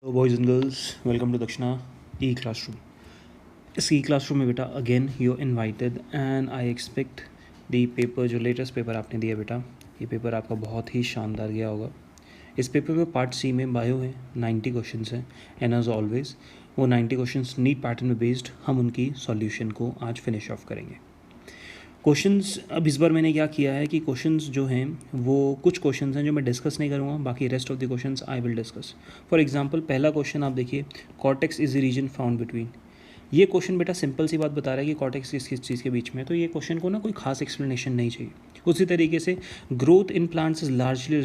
Hello boys and girls, welcome to Dakshina e-classroom. इस e-classroom में बेटा again you invited and I expect the paper जो latest paper आपने दिया बेटा, ये पेपर आपका बहुत ही शानदार गया होगा। इस पेपर में पार्ट सी में बायो है, 90 क्वेश्चंस हैं एंड एज ऑलवेज वो 90 क्वेश्चंस नीट पैटर्न में बेस्ड हम उनकी सॉल्यूशन को आज फिनिश ऑफ करेंगे। क्वेश्चंस अब इस बार मैंने क्या किया है कि क्वेश्चंस जो हैं वो कुछ क्वेश्चंस हैं जो मैं डिस्कस नहीं करूँगा, बाकी rest of the questions I will discuss. For example पहला क्वेश्चन आप देखिए, cortex is the region found between. ये क्वेश्चन बेटा सिंपल सी बात बता रहा है कि कॉर्टेक्स किस किस चीज़ के बीच में है, तो ये क्वेश्चन को ना कोई खास एक्सप्लेनेशन नहीं चाहिए। उसी तरीके से growth in plants is largely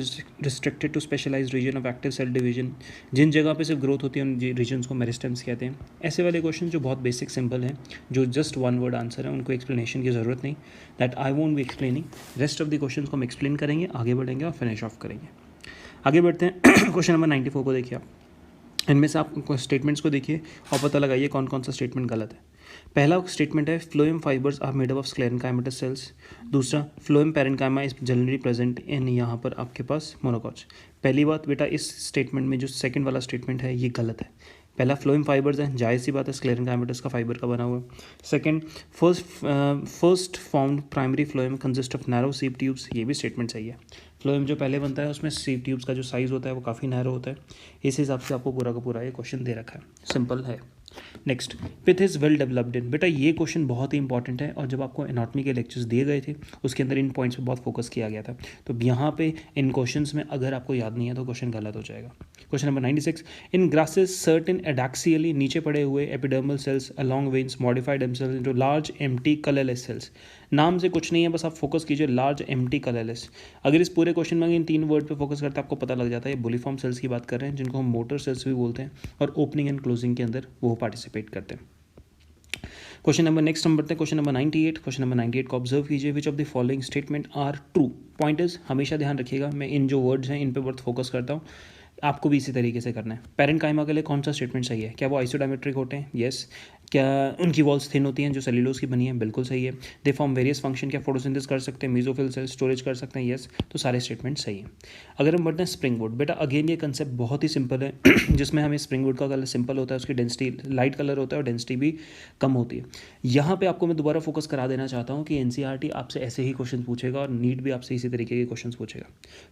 restricted to specialised region of active cell division. जिन जगह पे सिर्फ ग्रोथ होती है उन रीजन्स को मेरिस्टेम्स कहते हैं। ऐसे वाले क्वेश्चन जो बहुत बेसिक सिंपल हैं, जो जस्ट वन वर्ड आंसर है, उनको एक्सप्लेनेशन की ज़रूरत नहीं। That I won't be explaining. Rest of the question को हम एक्सप्लेन करेंगे, आगे बढ़ेंगे और फिनिश ऑफ करेंगे। आगे बढ़ते हैं। क्वेश्चन नंबर 94 को देखिए आप। इनमें से आप स्टेटमेंट्स को देखिए और पता लगाइए कौन कौन सा स्टेटमेंट गलत है। पहला स्टेटमेंट है phloem fibres are made up of sclerenchymatous cells. दूसरा, phloem parenchyma is generally present in, यहाँ पर आपके पास मोनोकॉट्स। पहली बात बेटा, इस स्टेटमेंट में जो सेकंड वाला स्टेटमेंट है ये गलत है। पहला फ्लोएम फाइबर्स है, जायज़ सी बात है, स्क्लेरेनकाइमेटस का फाइबर का बना हुआ है। Second, first formed primary phloem consist of narrow सीप ट्यूब्स, ये भी स्टेटमेंट सही है। फ्लोएम जो पहले बनता है उसमें सीप ट्यूब्स का जो साइज़ होता है वो काफ़ी नैरो होता है। इस हिसाब से आपको पूरा का पूरा ये क्वेश्चन दे रखा है, सिंपल है। Next, pith is well developed in. बेटा ये क्वेश्चन बहुत ही इंपॉर्टेंट है और जब आपको एनाटॉमी के लेक्चर्स दिए गए थे उसके अंदर इन पॉइंट्स पे बहुत फोकस किया गया था। तो यहाँ पे इन क्वेश्चंस में अगर आपको याद नहीं है तो क्वेश्चन गलत हो जाएगा। Question number 96, in grasses certain adaxially नीचे पड़े हुए epidermal cells along veins modified themselves into large empty colourless cells. नाम से कुछ नहीं है, बस आप फोकस कीजिए लार्ज एम्प्टी कलरलेस। अगर इस पूरे क्वेश्चन में इन तीन वर्ड पे फोकस करते हैं आपको पता लग जाता है ये बुलिफॉर्म सेल्स की बात कर रहे हैं, जिनको हम मोटर सेल्स भी बोलते हैं, और ओपनिंग एंड क्लोजिंग के अंदर वो पार्टिसिपेट करते हैं। क्वेश्चन नंबर नेक्स्ट हम बढ़ते हैं, क्वेश्चन नंबर 98। क्वेश्चन नंबर 98 को ऑब्जर्व कीजिए, which of the following statement are true. Pointers हमेशा ध्यान रखिएगा, मैं इन जो वर्ड्स हैं इन पे बहुत फोकस करता हूँ, आपको भी इसी तरीके से करना है। पैरेन्काइमा के लिए कौन सा स्टेटमेंट सही है? क्या वो आइसोडायमेट्रिक होते हैं? यस। क्या उनकी वॉल्स थिन होती हैं जो सेल्यूलोज की बनी है? बिल्कुल सही है। दे फॉर्म वेरियस फंक्शन, क्या फोटोसिंथेसिस कर सकते हैं, मेसोफिल सेल स्टोरेज कर सकते हैं? यस। तो सारे स्टेटमेंट सही हैं। अगर हम बढ़ते हैं स्प्रिंग वुड, बेटा अगेन ये कंसेप्ट बहुत ही सिंपल है जिसमें हमें स्प्रिंग वुड का कलर सिंपल होता है, उसकी डेंसिटी लाइट कलर होता है और डेंसिटी भी कम होती है। यहाँ पे आपको मैं दोबारा फोकस करा देना चाहता हूँ कि एनसीईआरटी आपसे ऐसे ही क्वेश्चन पूछेगा और नीट भी आपसे इसी तरीके के क्वेश्चन पूछेगा।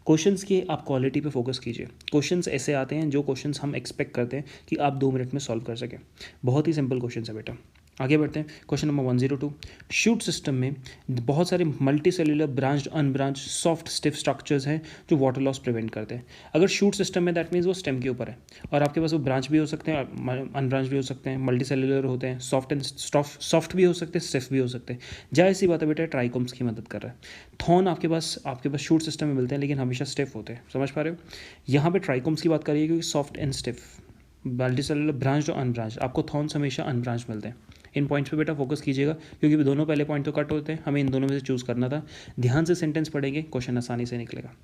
क्वेश्चंस की आप क्वालिटी पे फोकस कीजिए। क्वेश्चंस ऐसे आते हैं जो क्वेश्चंस हम एक्सपेक्ट करते हैं कि आप 2 मिनट में सॉल्व कर सकें। बहुत ही सिंपल क्वेश्चन है बेटा। आगे बढ़ते हैं, क्वेश्चन नंबर 102। शूट सिस्टम में बहुत सारे multi cellular branched unbranch soft stiff structures हैं जो वाटर लॉस प्रिवेंट करते हैं। अगर शूट सिस्टम में दैट मीन्स वो स्टेम के ऊपर है और आपके पास वो ब्रांच भी हो सकते हैं, अनब्रांच भी हो सकते हैं, मल्टी सेल्यूलर होते हैं, सॉफ्ट भी हो सकते हैं, स्टिफ भी हो सकते हैं। जाहिर सी बात है बेटा, ट्राइकोम्स की मदद कर रहा है। थॉर्न आपके पास शूट सिस्टम में मिलते हैं लेकिन हमेशा स्टिफ होते हैं, समझ पा रहे हो? यहाँ पे ट्राइकोम्स की बात करिए क्योंकि soft and stiff multi cellular branch और अनब्रांच, आपको थॉर्न्स हमेशा अनब्रांच मिलते हैं। इन पॉइंट्स पे बेटा फोकस कीजिएगा क्योंकि दोनों पहले पॉइंट तो कट होते हैं, हमें इन दोनों में से चूज़ करना था। ध्यान से सेंटेंस पढ़ेंगे, क्वेश्चन आसानी से निकलेगा।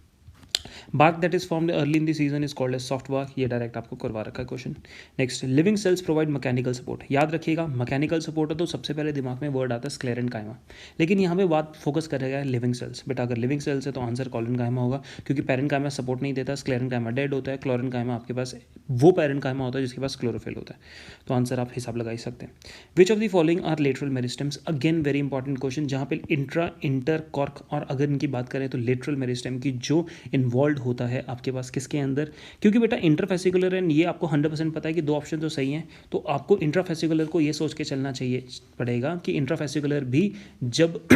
Bark that is formed early in the season is called as soft bark, ये डायरेक्ट आपको करवा रखा है question. Next, living cells provide mechanical support. याद रखिएगा मैकेनिकल सपोर्ट है तो सबसे पहले दिमाग में वर्ड आता है स्क्लेरेनकाइमा, लेकिन यहाँ पे बात फोकस करेगा लिविंग सेल्स। बेटा अगर लिविंग सेल्स है तो आंसर कॉलेनकाइमा होगा क्योंकि पैरेन्काइमा सपोर्ट नहीं देता, स्क्लेरेनकाइमा डेड होता है, क्लोरेनकाइमा आपके पास वो पैरेन्काइमा होता है जिसके पास क्लोरोफिल होता है। तो आंसर आप हिसाब लगा ही सकते हैं। Which of the following are lateral meristems, again very important question जहाँ पे इंटर कॉर्क, और अगर इनकी बात करें तो लेटरल मेरिस्टेम की जो इन्वॉल्व होता है आपके पास किसके अंदर, क्योंकि बेटा इंटरफेसिकुलर है, ये आपको 100% पता है कि 2 ऑप्शन तो सही हैं, तो आपको इंट्राफेसिकुलर को ये सोच के चलना चाहिए पड़ेगा कि इंट्राफेसिकुलर भी जब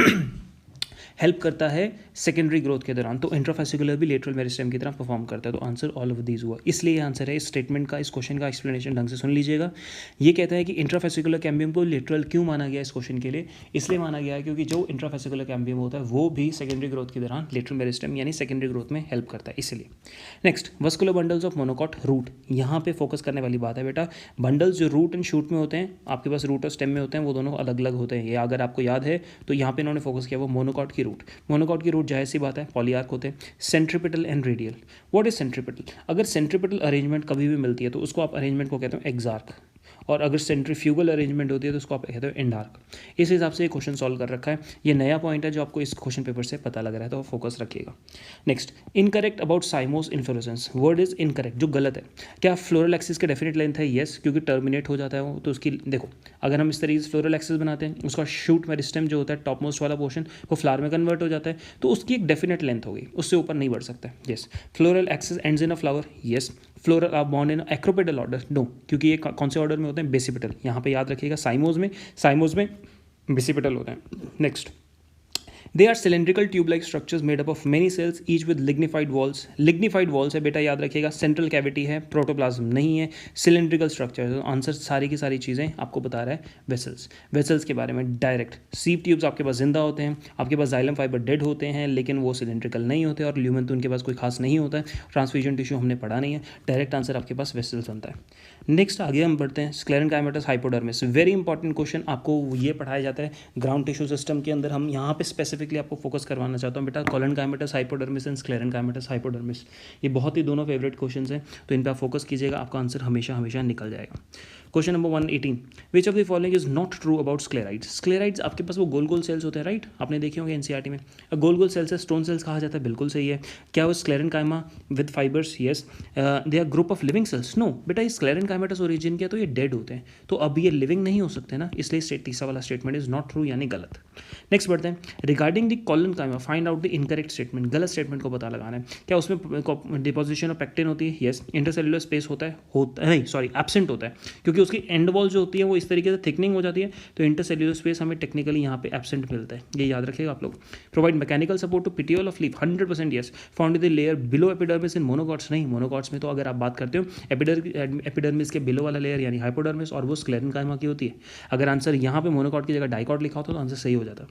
हेल्प करता है सेकेंडरी ग्रोथ के दौरान तो इंट्राफेसिकुलर भी लेटरल मेरिस्टेम की तरह परफॉर्म करता है। तो आंसर ऑल ऑफ दीज हुआ, इसलिए ये आंसर है। इस स्टेटमेंट का, इस क्वेश्चन का एक्सप्लेनेशन ढंग से सुन लीजिएगा। ये कहता है कि इंट्राफेसिकुलर कैम्बियम को लेटरल क्यों माना गया इस क्वेश्चन के लिए, इसलिए माना गया है क्योंकि जो इंट्राफेसिकुलर कैम्बियम होता है वो भी सेकेंडरी ग्रोथ के दौरान लेटरल मेरिस्टेम यानी सेकेंडरी ग्रोथ में हेल्प करता है, इसलिए। Next, vascular bundles of monocot root, यहाँ पे फोकस करने वाली बात है बेटा। बंडल्स जो रूट एंड शूट में होते हैं, आपके पास रूट और स्टेम में होते हैं, वो दोनों अलग अलग होते हैं। ये अगर आपको याद है तो यहाँ पे इन्होंने फोकस किया वो मोनोकॉट की रूट। मोनोकॉट की रूट जाहिर सी बात है पॉलीआर्क होते हैं। Centripetal and radial, what is centripetal? अगर सेंट्रिपिटल अरेंजमेंट कभी भी मिलती है तो उसको आप अरेंजमेंट को कहते हो एक्सार्क, और अगर सेंट्रीफ्यूगल अरेंजमेंट होती है तो उसको आप कहते हो एंडार्क। इस हिसाब से ये क्वेश्चन सॉल्व कर रखा है। ये नया पॉइंट है जो आपको इस क्वेश्चन पेपर से पता लग रहा है, तो फोकस रखिएगा। Next, incorrect about साइमोस inflorescence. Word is incorrect, जो गलत है। क्या फ्लोरल एक्सिस का डेफिनेट लेंथ है? येस, क्योंकि टर्मिनेट हो जाता है वो, तो उसकी देखो अगर हम इस तरीके से फ्लोरल एक्सिस बनाते हैं, उसका शूट मेरिस्टेम जो होता है टॉप मोस्ट वाला पोर्शन वो फ्लावर में कन्वर्ट हो जाता है, तो उसकी एक डेफिनेट लेंथ होगी, उससे ऊपर नहीं बढ़ सकता। Yes, floral axis ends in a flower. Yes, floral are born in acropetal order. No, क्योंकि ये कौन से ऑर्डर में होते हैं? बेसिपिटल। यहाँ पे याद रखिएगा साइमोज में बेसिपिटल होते हैं। Next, they are cylindrical tube like structures made up of many cells each with lignified walls. Lignified walls है बेटा, याद रखिएगा। सेंट्रल कैविटी है, प्रोटोप्लाज्म नहीं है, सिलेंड्रिकल स्ट्रक्चर। आंसर सारी की सारी चीज़ें आपको बता रहा है वेसल्स। वेसल्स के बारे में डायरेक्ट, सीव ट्यूब्स आपके पास जिंदा होते हैं, आपके पास जाइलम फाइबर डेड होते हैं, लेकिन वो सिलेंड्रिकल नहीं होते, और ल्यूमेन तो उनके पास कोई खास नहीं होता है। ट्रांसफ्यूजन टिश्यू हमने पढ़ा नहीं है। डायरेक्ट आंसर आपके पास वेसल्स बनता है। नेक्स्ट आगे हम बढ़ते हैं, स्क्लेरेनकाइमेटस हाइपोडर्मिस। वेरी इंपॉर्टेंट क्वेश्चन, आपको ये पढ़ाया जाता है ग्राउंड टिश्यू सिस्टम के अंदर। हम यहाँ पे स्पेसिफिकली आपको फोकस करवाना चाहता हूँ बेटा, कोलोनकाइमेटस हाइपोडर्मिस एंड स्क्लेरेनकाइमेटस हाइपोडर्मिस। ये बहुत ही दोनों फेवरेट क्वेश्चन हैं, तो इन पर फोकस कीजिएगा, आपका आंसर हमेशा हमेशा निकल जाएगा। Question number 118, which of the following is not true about sclereids. Sclereids आपके पास वो गोल गोल सेल्स होते हैं, राइट? आपने देखे होंगे एनसीईआरटी में। गोल गोल सेल्स है, स्टोन सेल्स कहा जाता है, बिल्कुल सही है। क्या वो sclerenchyma with fibres? Yes. They are group of living cells? No बेटा, ये स्क्लेरेनकाइमेटस ओरिजिन के, तो ये डेड होते हैं, तो अब ये लिविंग नहीं हो सकते ना, इसलिए तीसरा वाला स्टेटमेंट इज नॉट ट्रू, यानी गलत। नेक्स्ट बढ़ते हैं, regarding the collenchyma find out the incorrect statement. गलत स्टेटमेंट को पता लगाना है। क्या उसमें डिपोजिशन ऑफ पेक्टिन होती है? यस। इंटरसेलुलर स्पेस होता है? नहीं सॉरी, एब्सेंट होता है, क्योंकि उसकी एंड वॉल जो होती है वो इस तरीके से थिकनिंग हो जाती है, तो इंटरसेल्युलर स्पेस हमें टेक्निकली यहाँ पे एब्सेंट मिलता है, ये याद रखिएगा आप लोग। Provide mechanical support to petiole of leaf, 100% yes. Found in the layer below epidermis in monocots? नहीं, मोनोकॉट्स में तो अगर आप बात करते हो एपिडर्मिस के बिलो वाला लेयर यानी हाइपोडर्मिस, और वो स्क्लेरेनकाइमा की होती है। अगर आंसर यहाँ पे मोनोकॉट की जगह डाइकॉट लिखा होता तो आंसर सही हो जाता।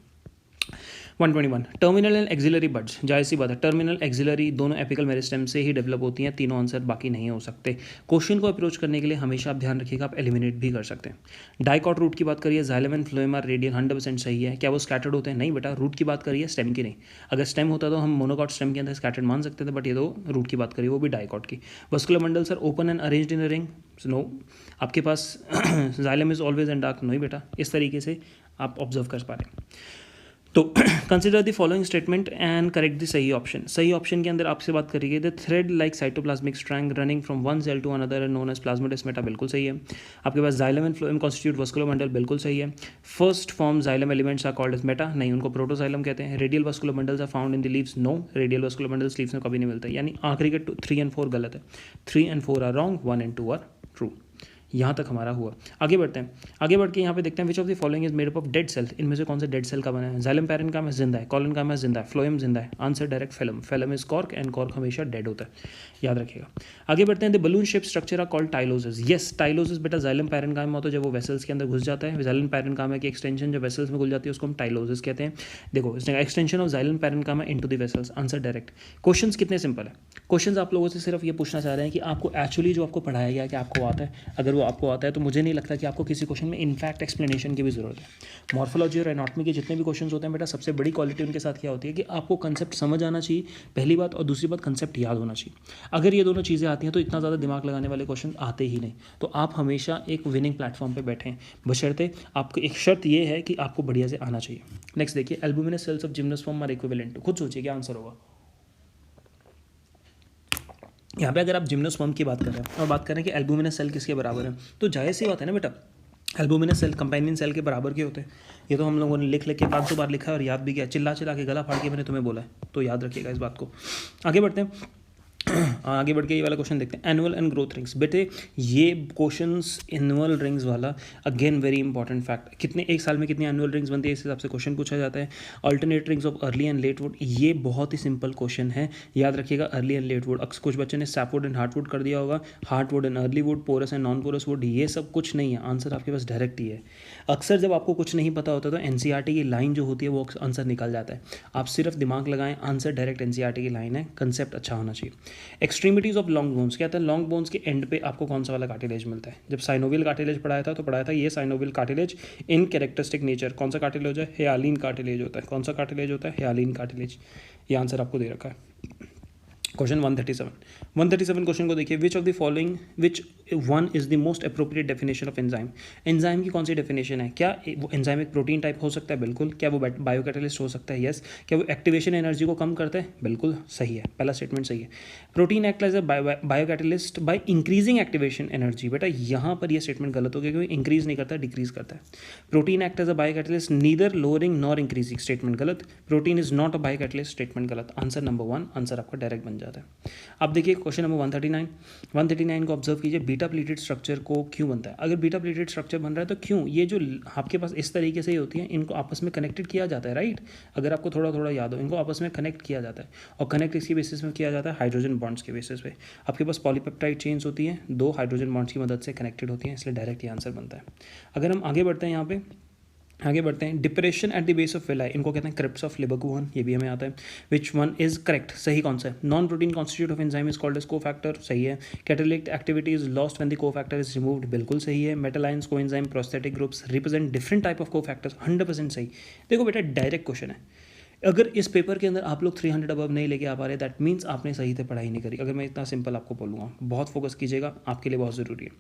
121, टर्मिनल एंड एक्सिलरी बड्स। जाहिर सी बात है, टर्मिनल एक्सिलरी दोनों एपिकल मेरिस्टेम से ही डेवलप होती हैं, तीनों आंसर बाकी नहीं हो सकते। क्वेश्चन को अप्रोच करने के लिए हमेशा आप ध्यान रखिएगा, आप एलिमिनेट भी कर सकते हैं। डाइकॉट रूट की बात करिए, xylem and phloem are radial, 100% सही है। क्या वो स्कैटर्ड होते हैं? नहीं बेटा, रूट की बात करिए, स्टेम की नहीं। अगर स्टेम होता तो हम मोनोकॉट स्टेम के अंदर स्कैटर्ड मान सकते थे, बट ये तो रूट की बात करिए, वो भी डाइकॉट की। वस्कुलर मंडल सर open and arranged in a ring? No. आपके पास xylem is always and dark? नहीं बेटा, इस तरीके से आप ऑब्जर्व कर पा रहे हैं। तो consider the following statement and correct the सही ऑप्शन। सही ऑप्शन के अंदर आपसे बात करिए, the thread like cytoplasmic strand running from one cell to another known as plasmodesmata, बिल्कुल सही है। आपके पास xylem and phloem constitute vascular मंडल, बिल्कुल सही है। First form xylem elements are called as meta, नहीं, उनको प्रोटोजाइलम कहते हैं। रेडियल वस्कुलर मंडल्स are found in the leaves? No, radial vascular mandals leaves में कभी नहीं मिलता, यानी आखिरी के 3 और 4 गलत है। 3 और 4 आर रॉन्ग, 1 और 2 आर ट्रू। यहाँ तक हमारा हुआ। आगे बढ़ते हैं, आगे बढ़ के यहाँ पे देखते हैं, which of the following is made up of dead cell. इनमें से कौन से डेड सेल का बना है? जाइलम पैरेन्काइमा जिंदा है, कोलोनकाइमा जिंदा है, फ्लोएम जिंदा है। Answer direct phellem. Phellem is cork and cork हमेशा डेड होता है, याद रखिएगा। आगे बढ़ते हैं, the balloon shape structure are called tylosis. Yes, tylosis बेटा जाइलम पैरेन्काइमा होता है, जब वो वेसल्स के अंदर घुस जाता है। जाइलम पैरेन्काइमा की एक्सटेंशन जब वेसल्स में घुस जाती है उसको हम टाइलोसिस कहते हैं। देखो, इसने extension of xylem parenchyma into the vessels. Answer direct. Questions कितने सिंपल है। क्वेश्चंस आप लोगों से सिर्फ ये पूछना चाह रहे हैं कि आपको एक्चुअली जो आपको पढ़ाया गया है कि आपको आता है। अगर वो आपको आता है तो मुझे नहीं लगता कि आपको किसी क्वेश्चन में इनफैक्ट एक्सप्लेनेशन की भी जरूरत है। मॉर्फोलॉजी और एनाटॉमी के जितने भी क्वेश्चंस होते हैं बेटा, सबसे बड़ी क्वालिटी उनके साथ क्या होती है कि आपको कंसेप्ट समझ आना चाहिए, पहली बात, और दूसरी बात कंसेप्ट याद होना चाहिए। अगर ये दोनों चीज़ें आती हैं तो इतना ज़्यादा दिमाग लगाने वाले क्वेश्चन आते ही नहीं। तो आप हमेशा एक विनिंग प्लेटफॉर्म पर बैठें, बशर्ते आपको एक शर्त ये है कि आपको बढ़िया से आना चाहिए। नेक्स्ट देखिए, albuminous cells of gymnosperm are equivalent. खुद सोचिए क्या आंसर होगा। यहाँ पे अगर आप जिम्नोस्पर्म की बात कर रहे हैं और बात करें कि एल्बुमिनस सेल किसके बराबर है, तो जाहिर सी बात है ना बेटा, एल्बुमिनस सेल कंपेनियन सेल के बराबर के होते हैं। ये तो हम लोगों ने लिख के 500 बार लिखा है और याद भी किया, चिल्ला चिल्ला के गला फाड़ के मैंने तुम्हें बोला है, तो याद रखिएगा इस बात को। आगे बढ़ते हैं, आगे बढ़ के ये वाला क्वेश्चन देखते हैं, एनुअल एंड ग्रोथ रिंग्स। बेटे ये क्वेश्चंस एनुअल रिंग्स वाला अगेन वेरी इंपॉर्टेंट फैक्ट, कितने एक साल में कितनी एनुअल रिंग्स बनती है इस हिसाब से क्वेश्चन पूछा जाता है। Alternate rings of early and late wood, ये बहुत ही सिंपल क्वेश्चन है, याद रखिएगा। अर्ली एंड लेट वुड, कुछ बच्चों ने सैपवुड एंड हार्टवुड कर दिया होगा, heartwood and early wood, porous and non porous wood, ये सब कुछ नहीं है, आंसर आपके पास डायरेक्ट ही है। अक्सर जब आपको कुछ नहीं पता होता तो एनसीईआरटी की लाइन जो होती है वो आंसर निकल जाता है। आप सिर्फ दिमाग लगाएं, आंसर डायरेक्ट एनसीईआरटी की लाइन है, कंसेप्ट अच्छा होना चाहिए। एक्सट्रीमिटीज ऑफ लॉन्ग बोन्स, क्या था, लॉन्ग बोन्स के एंड पे आपको कौन सा वाला कार्टिलेज मिलता है। जब साइनोवियल कार्टिलेज पढ़ाया था तो पढ़ाया था ये साइनोवियल कार्टिलेज इन कैरेक्टरिस्टिक नेचर, कौन सा कार्टिलेज है, हियालिन कार्टिलेज होता है। कौन सा कार्टिलेज होता है, हियालिन कार्टिलेज, ये आंसर आपको दे रखा है। क्वेश्चन 137 क्वेश्चन को देखिए, विच of the following which one is the most appropriate definition of enzyme. Enzyme की कौन सी डेफिनेशन है? क्या वो एंजाइम एक प्रोटीन टाइप हो सकता है? बिल्कुल। क्या वो बायोकैटलिस्ट हो सकता है? यस। क्या वो एक्टिवेशन एनर्जी को कम करता है? बिल्कुल सही है, पहला स्टेटमेंट सही है। Protein act as a biocatalyst by increasing activation energy, बेटा यहाँ पर यह स्टेटमेंट गलत हो गया, क्योंकि इंक्रीज नहीं करता, डिक्रीज करता है। Protein act as a biocatalyst neither lowering nor increasing, statement गलत। Protein is not a biocatalyst, statement गलत। आंसर नंबर 1, आंसर आपका डायरेक्ट बन जाता है। अब देखिए क्वेश्चन नंबर 139 को ऑब्जर्व कीजिए, बीटा प्लेटेड स्ट्रक्चर को क्यों बनता है? अगर बीटा प्लेटेड स्ट्रक्चर बन रहा है तो क्यों? ये जो आपके पास इस तरीके से ही होती है, इनको आपस में कनेक्टेड किया जाता है, राइट? अगर आपको थोड़ा थोड़ा याद हो, इनको आपस में कनेक्ट किया जाता है, और कनेक्ट इसकी बेसिस में किया जाता है हाइड्रोजन बॉन्ड्स के बेसिस पे। आपके पास पॉलीपेप्टाइड चेन्स होती हैं, 2 हाइड्रोजन बॉन्ड्स की मदद से कनेक्टेड होती हैं, इसलिए डायरेक्ट ये आंसर बनता है। अगर हम आगे बढ़ते हैं, यहाँ पे आगे बढ़ते हैं, depression at the base of villi, इनको कहते हैं क्रिप्स ऑफ लिबरकुहन, ये भी हमें आता है। विच वन इज करेक्ट, सही कौन सा है? Non protein constituent of enzyme is called as cofactor, सही है। Catalytic activity is lost when the cofactor is removed, बिल्कुल सही है। Metal ions coenzyme prosthetic groups represent different type of cofactors, 100% सही। देखो बेटा, डायरेक्ट क्वेश्चन है। अगर इस पेपर के अंदर आप लोग 300 अबव नहीं लेके आ पा रहे, दैट मीन्स आपने सही से पढ़ाई नहीं करी। अगर मैं इतना सिंपल आपको बोलूँगा, बहुत फोकस कीजिएगा, आपके लिए बहुत ज़रूरी है।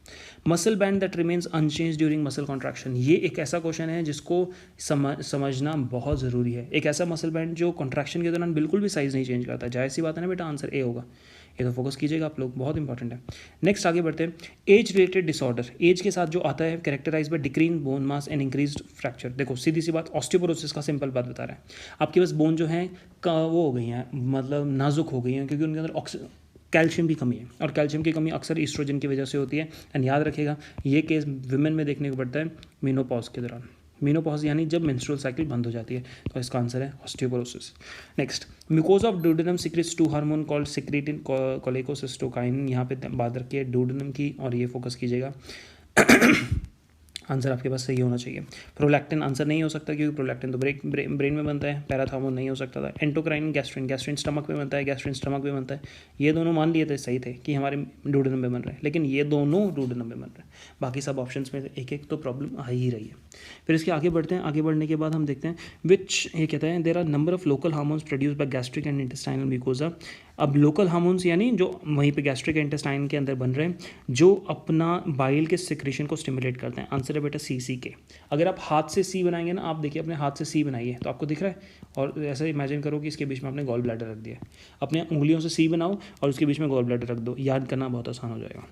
Muscle band that remains unchange during muscle contraction, ये एक ऐसा क्वेश्चन है जिसको समझना बहुत ज़रूरी है। एक ऐसा मसल बैंड जो कॉन्ट्रैक्शन के दौरान बिल्कुल भी साइज़ नहीं चेंज करता, जाहिर सी बात है ना बेटा, आंसर ए होगा। ये तो फोकस कीजिएगा आप लोग, बहुत इंपॉर्टेंट है। नेक्स्ट आगे बढ़ते हैं, एज रिलेटेड डिसऑर्डर, एज के साथ जो आता है, characterise by decrease bone mass and increased fracture. देखो सीधी सी बात, ऑस्टियोपोरोसिस का सिंपल बात बता रहा है। आपके पास बोन जो है वो हो गई हैं, मतलब नाजुक हो गई हैं, क्योंकि उनके अंदर कैल्शियम की कमी है, और कैल्शियम की कमी अक्सर ईस्ट्रोजन की वजह से होती है। एंड याद रखिएगा, ये केस विमेन में देखने को पड़ता है मेनोपॉज के दौरान। मेनोपॉज यानी जब मेंस्ट्रुअल साइकिल बंद हो जाती है, तो इसका आंसर है osteoporosis. Next, mucosa of duodenum secretes 2 hormone called secretin cholecystokinin, यहाँ पे बात रखी है डुओडेनम की, और ये फोकस कीजिएगा। आंसर आपके पास सही होना चाहिए। प्रोलैक्टिन आंसर नहीं हो सकता, क्योंकि प्रोलैक्टिन तो ब्रेन में बनता है। पैराथार्मोन नहीं हो सकता था। एंडोक्राइन, गैस्ट्रिन स्टमक में बनता है, गैस्ट्रिन स्टमक में बनता है। ये दोनों मान लिए थे सही थे कि हमारे डुओडेनम में बन रहे हैं, लेकिन ये दोनों डुओडेनम में बन रहे हैं, बाकी सब ऑप्शंस में एक एक तो प्रॉब्लम आ ही रही है। फिर इसके आगे बढ़ते हैं, आगे बढ़ने के बाद हम देखते हैं विच, ये कहता है there are number of local hormones produce by gastric and intestinal mucosa. अब लोकल हार्मोन्स यानी जो वहीं पे गैस्ट्रिक इंटेस्टाइन के अंदर बन रहे हैं, जो अपना बाइल के सिक्रेशन को स्टिमुलेट करते हैं। आंसर है बेटा सी के। अगर आप हाथ से सी बनाएंगे ना, आप देखिए अपने हाथ से सी बनाइए तो आपको दिख रहा है, और ऐसा इमेजिन करो कि इसके बीच में आपने गॉल ब्लैडर रख दिया। अपने उंगलियों से सी बनाओ और उसके बीच में गॉल ब्लैडर रख दो, याद करना बहुत आसान हो जाएगा।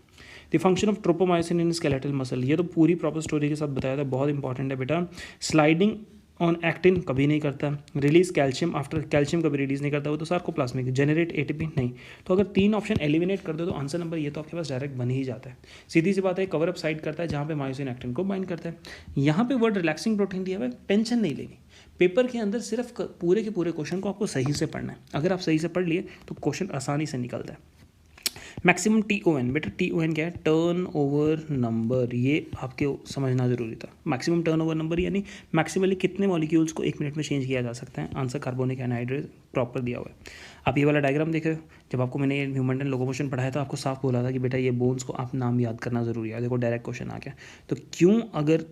The function of ट्रोपोमाइसिन in skeletal muscle, ये तो पूरी प्रॉपर स्टोरी के साथ बताया था, बहुत इंपॉर्टेंट है बेटा। स्लाइडिंग ऑन एक्टिन कभी नहीं करता। रिलीज कैल्शियम आफ्टर, कैल्शियम कभी रिलीज नहीं करता, वो तो सार्कोप्लाज्मिक। जनरेट एटीपी नहीं। तो अगर 3 ऑप्शन एलिमिनेट कर दो तो आंसर नंबर ये तो आपके पास डायरेक्ट बन ही जाता है। सीधी सी बात है, कवर अप साइड करता है जहाँ पे मायोसिन एक्टिन को बाइंड करता है। यहाँ पे वर्ड रिलैक्सिंग प्रोटीन दिया हुआ है, टेंशन नहीं लेनी। पेपर के अंदर सिर्फ पूरे के पूरे क्वेश्चन को आपको सही से पढ़ना है। अगर आप सही से पढ़ लिए तो क्वेश्चन आसानी से निकलता है। मैक्सिमम TON, बेटा TON क्या है? टर्न ओवर नंबर, ये आपके समझना जरूरी था। मैक्सिमम टर्न ओवर नंबर यानी मैक्सिमली कितने मॉलिक्यूल्स को 1 मिनट में चेंज किया जा सकता है। आंसर कार्बोनिक एनहाइड्रेट प्रॉपर दिया हुआ है। आप ये वाला डायग्राम देख रहे हो, जब आपको मैंने ह्यूमन एंड लोकोमोशन पढ़ाया था, आपको साफ बोला था कि बेटा ये बोन्स को आप नाम याद करना जरूरी है। देखो डायरेक्ट क्वेश्चन आ गया, तो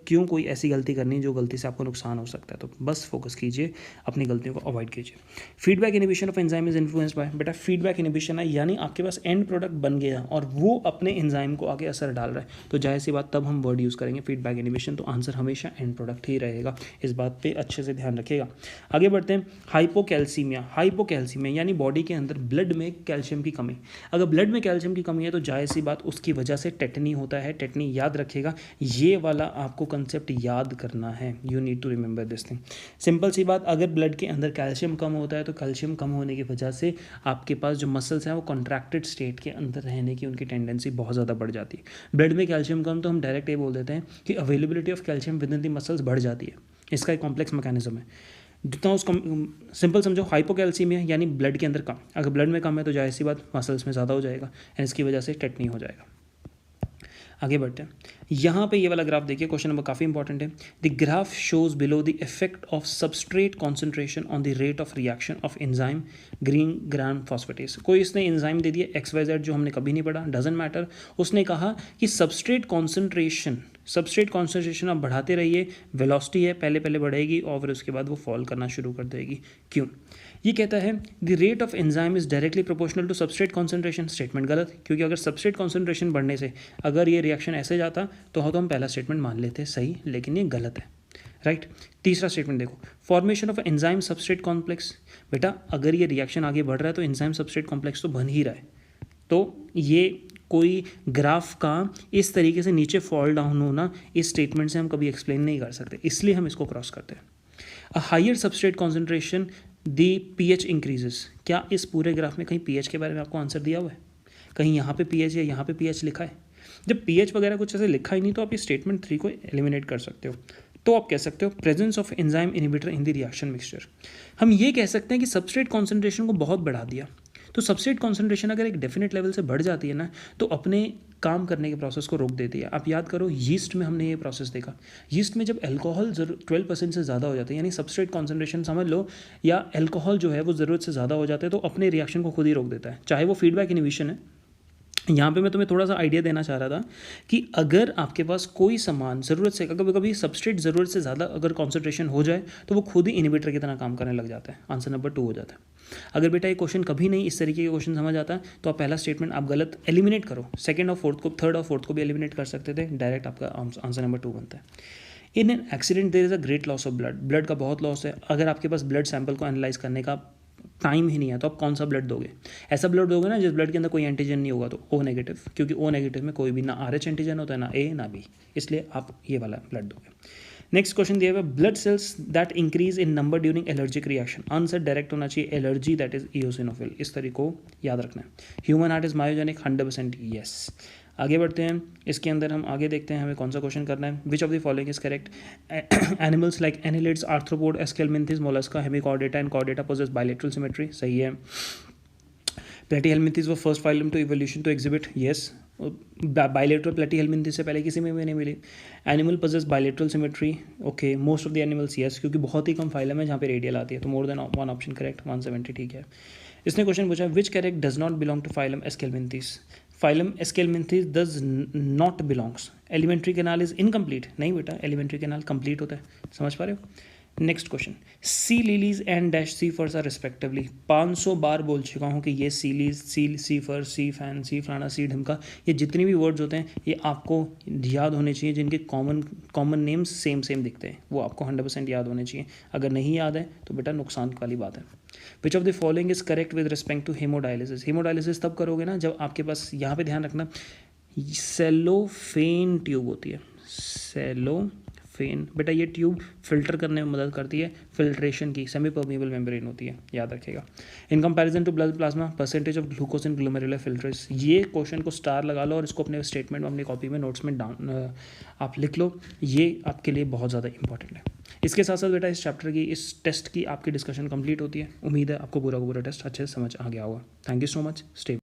क्यों कोई ऐसी गलती करनी जो गलती से आपको नुकसान हो सकता है, तो बस फोकस कीजिए, अपनी गलतियों को अवॉइड कीजिए। Feedback inhibition of enzyme is influenced by, बेटा फीडबैक इनिबिशन है यानी आपके पास एंड प्रोडक्ट बन गया और वो अपने एंजाइम को आगे असर डाल रहा है, तो जाहिर सी बात तब हम वर्ड यूज़ करेंगे फीडबैक इनिबिशन, तो आंसर हमेशा एंड प्रोडक्ट ही रहेगा। इस बात पे अच्छे से ध्यान रखिएगा। आगे बढ़ते हैं, हाइपोकैल्सीमिया यानी बॉडी के अंदर ब्लड में कैल्शियम की कमी। अगर ब्लड में कैल्शियम की कमी है तो जाहिर सी बात उसकी वजह से टेटनी होता है। टेटनी याद रखिएगा, ये वाला आपको कंसेप्ट याद करना है। You need to remember this thing. Simple सी बात, अगर ब्लड के अंदर कैल्शियम कम होता है तो कैल्शियम कम होने की वजह से आपके पास जो मसल्स हैं वो कॉन्ट्रैक्टेड स्टेट के अंदर रहने की उनकी टेंडेंसी बहुत ज़्यादा बढ़ जाती है। ब्लड में कैल्शियम कम तो हम डायरेक्ट ये बोल देते हैं कि availability of calcium with in the muscles बढ़ जाती है। इसका एक कॉम्प्लेक्स मैकेनिज्म है। जितना उसको सिंपल समझो, हाइपोकैल्सीमिया यानी ब्लड के अंदर कम। अगर ब्लड में कम है तो जाहिर सी बात मसल्स में ज़्यादा हो जाएगा, एंड इसकी वजह से टेटनी हो जाएगा। आगे बढ़ते हैं, यहाँ पे ये वाला ग्राफ देखिए, क्वेश्चन नंबर काफ़ी इंपॉर्टेंट है। The graph shows below the effect of substrate concentration on the rate of reaction of enzyme green gram phosphatase. कोई इसने एंजाइम दे दिया XYZ जो हमने कभी नहीं पढ़ा, डजेंट मैटर। उसने कहा कि सबस्ट्रेट कॉन्सेंट्रेशन सबस्ट्रेट कॉन्सेंट्रेशन आप बढ़ाते रहिए, वेलोसिटी है पहले पहले बढ़ेगी और फिर उसके बाद वो फॉल करना शुरू कर देगी। क्यों? ये कहता है the rate of enzyme is directly proportional to substrate concentration. Statement गलत, क्योंकि अगर सबस्ट्रेट कॉन्सेंट्रेशन बढ़ने से अगर ये रिएक्शन ऐसे जाता तो हम पहला स्टेटमेंट मान लेते सही, लेकिन ये गलत है, राइट। तीसरा स्टेटमेंट देखो, formation of enzyme substrate complex. बेटा अगर ये रिएक्शन आगे बढ़ रहा है तो एंजाइम सबस्ट्रेट कॉम्प्लेक्स तो बन ही रहा है, तो ये कोई ग्राफ का इस तरीके से नीचे फॉल डाउन होना इस स्टेटमेंट से हम कभी एक्सप्लेन नहीं कर सकते, इसलिए हम इसको क्रॉस करते हैं। A higher substrate concentration the pH increases. क्या इस पूरे ग्राफ में कहीं पीएच के बारे में आपको आंसर दिया हुआ है? कहीं यहाँ पे पीएच या यहाँ पे पीएच लिखा है? जब पीएच वगैरह कुछ ऐसे लिखा ही नहीं तो आप ये स्टेटमेंट 3 को एलिमिनेट कर सकते हो। तो आप कह सकते हो presence of enzyme inhibitor in the reaction mixture. हम ये कह सकते हैं कि सबस्ट्रेट कॉन्सेंट्रेशन को बहुत बढ़ा दिया। तो सबस्ट्रेट कॉन्सेंट्रेशन अगर एक डेफिनेट लेवल से बढ़ जाती है ना तो अपने काम करने के प्रोसेस को रोक देती है। आप याद करो यीस्ट में हमने ये प्रोसेस देखा, यीस्ट में जब अल्कोहल 12% से ज़्यादा हो जाता है, यानी सबस्ट्रेट कॉन्सेंट्रेशन समझ लो या अल्कोहल जो है वो ज़रूरत से ज़्यादा हो जाता है, तो अपने रिएक्शन को खुद ही रोक देता है, चाहे वो फीडबैक इनहिबिशन है। यहाँ पे मैं तुम्हें थोड़ा सा आइडिया देना चाह रहा था कि अगर आपके पास कोई सामान ज़रूरत से कभी कभी सबस्ट्रेट ज़रूरत से ज़्यादा अगर कॉन्सेंट्रेशन हो जाए तो वो खुद ही इनहिबिटर की तरह काम करने लग जाता है। आंसर नंबर 2 हो जाता है। अगर बेटा ये क्वेश्चन कभी नहीं इस तरीके के क्वेश्चन समझ आता है तो आप पहला स्टेटमेंट आप गलत एलिमिनेट करो, सेकंड और फोर्थ को, थर्ड और फोर्थ को भी एलिमिनेट कर सकते थे, डायरेक्ट आपका आंसर नंबर 2 बनता है। In an accident there is a great loss of blood. Blood का बहुत लॉस है। अगर आपके पास ब्लड सैंपल को एनालाइज करने का टाइम ही नहीं है तो आप कौन सा ब्लड दोगे? ऐसा ब्लड दोगे ना जिस ब्लड के अंदर कोई एंटीजन नहीं होगा, तो ओ नेगेटिव, क्योंकि ओ नेगेटिव में कोई भी ना RH एंटीजन होता है, ना A ना B, इसलिए आप ये वाला ब्लड दोगे। नेक्स्ट क्वेश्चन दिया हुआ है blood cells that increase in number during allergic reaction. Answer direct होना चाहिए एलर्जी दैट इज इओसिनोफिल। इस तरीके को याद रखना है। Human heart is myogenic 100% yes. आगे बढ़ते हैं, इसके अंदर हम आगे देखते हैं हमें कौन सा क्वेश्चन करना है। Which of the following is correct? Animals like annelids, arthropod, aschelminthes, mollusca, hemichordata and chordata possess bilateral symmetry. सही है। प्लेटीहेल्मिंथिस वो first phylum to evolution to exhibit, yes. Bilateral platyhelminthes से पहले किसी में भी नहीं मिली। Animal possess bilateral symmetry, okay. Most of the animals yes, क्योंकि बहुत ही कम फाइलम है जहाँ पे रेडियल आती है, तो more than one option correct, 170 ठीक है। इसने क्वेश्चन पूछा which character does not belong to phylum aschelminthes. Phylum aschelminthes does not belongs. Alimentary canal is incomplete. नहीं बेटा, एलिमेंट्री कैनाल कंप्लीट होता है, समझ पा रहे हो। Next question, sea lilies and dash sea firs are respectively. 500 बार बोल चुका हूँ कि ये सी लीज, सी फर, सी फैन, सी फलाना, सी ढमका, ये जितनी भी वर्ड्स होते हैं ये आपको याद होने चाहिए, जिनके कॉमन नेम्स सेम दिखते हैं वो आपको 100% याद होने चाहिए। अगर नहीं याद है तो बेटा नुकसान वाली बात है। Which of the following is correct with respect to haemodialysis. Haemodialysis तब करोगे ना जब आपके पास, यहाँ पे ध्यान रखना, सेलोफेन ट्यूब होती है। सेलोफेन बेटा ये ट्यूब फिल्टर करने में मदद करती है, फिल्ट्रेशन की, सेमी परमिएबल मेम्ब्रेन होती है, याद रखिएगा। In comparison to blood plasma, percentage of glucose in glomerular filters. ये क्वेश्चन को स्टार लगा लो और इसको अपने स्टेटमेंट में, अपनी कॉपी में, नोट्स में डाउन आप लिख लो, ये आपके लिए बहुत ज़्यादा इंपॉर्टेंट है। इसके साथ साथ बेटा इस चैप्टर की, इस टेस्ट की आपकी डिस्कशन कंप्लीट होती है। उम्मीद है आपको पूरा का पूरा टेस्ट अच्छे से समझ आ गया होगा। Thank you so much, stay